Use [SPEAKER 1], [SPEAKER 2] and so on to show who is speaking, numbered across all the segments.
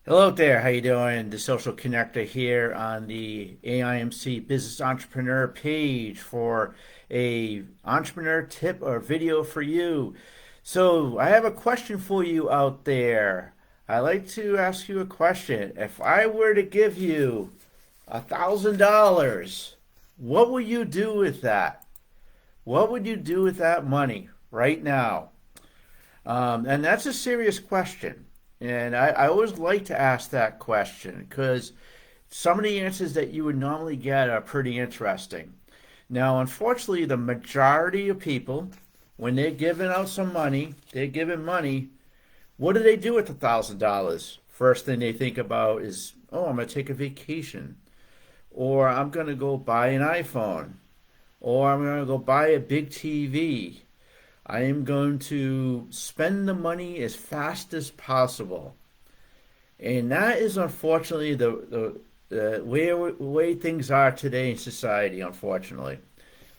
[SPEAKER 1] Hello there, how you doing? The social connector here on the AIMC Business Entrepreneur page for a entrepreneur tip or video for you. So I have a question for you out there. I'd like to ask you a question. If I were to give you $1,000, what would you do with that? What would you do with that money right now? And that's a serious question. And I always like to ask that question because some of the answers that you would normally get are pretty interesting. Now, unfortunately, the majority of people, when they're giving out some money, they're giving money. What do they do with $1,000? First thing they think about is, oh, I'm going to take a vacation, or I'm going to go buy an iPhone, or I'm going to go buy a big TV. I am going to spend the money as fast as possible. And that is unfortunately the way things are today in society, unfortunately.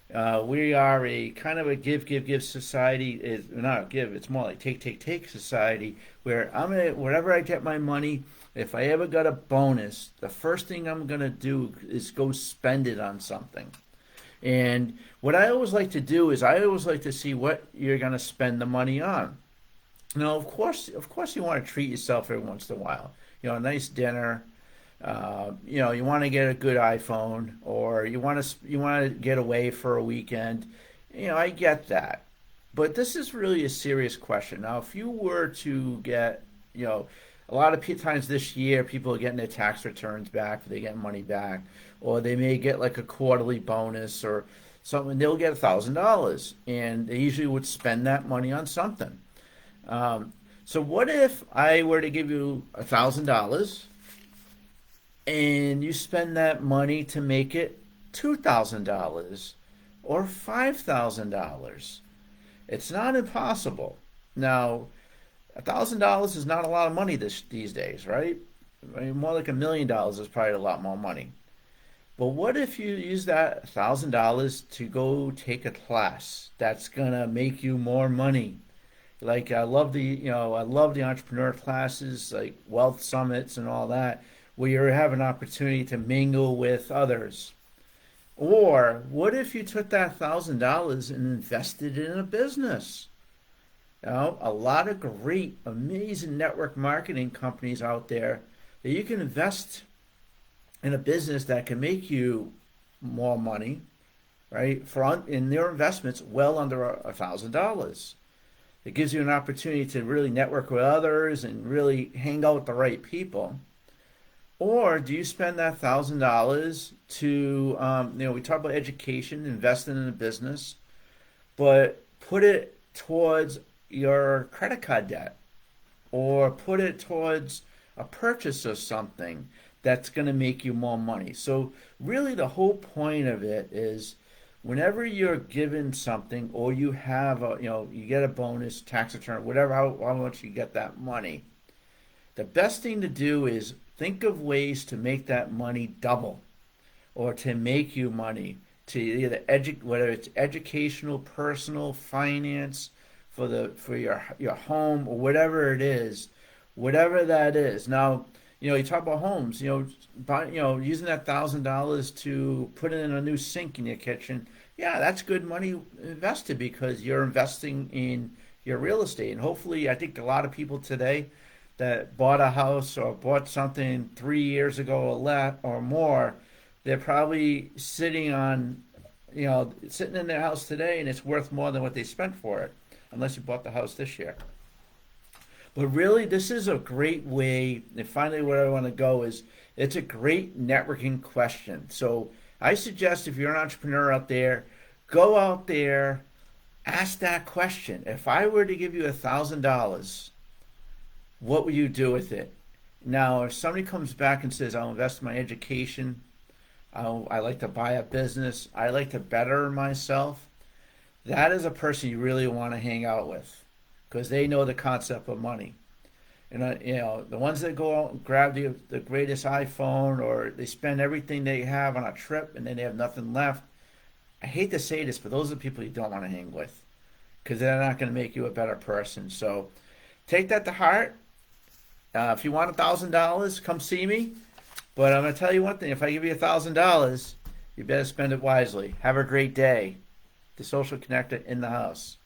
[SPEAKER 1] We are a kind of a give society. Is not give, it's more like take society where I'm gonna, wherever I get my money, if I ever got a bonus, the first thing I'm gonna do is go spend it on something. And what I always like to do is I always like to see what you're going to spend the money on. Now, of course, you want to treat yourself every once in a while. You know, a nice dinner. You want to get a good iPhone, or you want to get away for a weekend. I get that, but this is really a serious question. Now, if you were to get, a lot of times this year, people are getting their tax returns back, they get money back, or they may get like a quarterly bonus or something. They'll get $1,000, and they usually would spend that money on something. So what if I were to give you $1,000 and you spend that money to make it $2,000 or $5,000? It's not impossible. Now, $1,000 is not a lot of money these days, right? I mean, more like $1 million is probably a lot more money. But what if you use that $1,000 to go take a class that's gonna make you more money? Like I love the entrepreneur classes, like wealth summits and all that, where you have an opportunity to mingle with others. Or what if you took that $1,000 and invested it in a business? A lot of great, amazing network marketing companies out there that you can invest in a business that can make you more money, right? In their investments, well under $1,000. It gives you an opportunity to really network with others and really hang out with the right people. Or do you spend that $1,000 to, we talk about education, investing in a business, but put it towards your credit card debt, or put it towards a purchase of something that's going to make you more money. So really the whole point of it is whenever you're given something, or you have you get a bonus, tax return, whatever, how much you get that money, the best thing to do is think of ways to make that money double, or to make you money, to either whether it's educational, personal, finance, for your home, or whatever it is, whatever that is. Now, you talk about homes. Using that $1,000 to put in a new sink in your kitchen. Yeah, that's good money invested because you're investing in your real estate. And hopefully, I think a lot of people today that bought a house or bought something 3 years ago or more, they're probably sitting in their house today, and it's worth more than what they spent for it, unless you bought the house this year. But really, this is a great way. And finally, where I want to go is it's a great networking question. So I suggest if you're an entrepreneur out there, go out there, ask that question. If I were to give you $1,000, what would you do with it? Now, if somebody comes back and says, I'll invest in my education, I like to buy a business, I like to better myself, that is a person you really want to hang out with because they know the concept of money. And the ones that go out and grab the greatest iPhone, or they spend everything they have on a trip and then they have nothing left. I hate to say this, but those are the people you don't want to hang with because they're not going to make you a better person. So take that to heart. If you want $1,000, come see me. But I'm going to tell you one thing: if I give you $1,000, you better spend it wisely. Have a great day. The Social Connector in the house.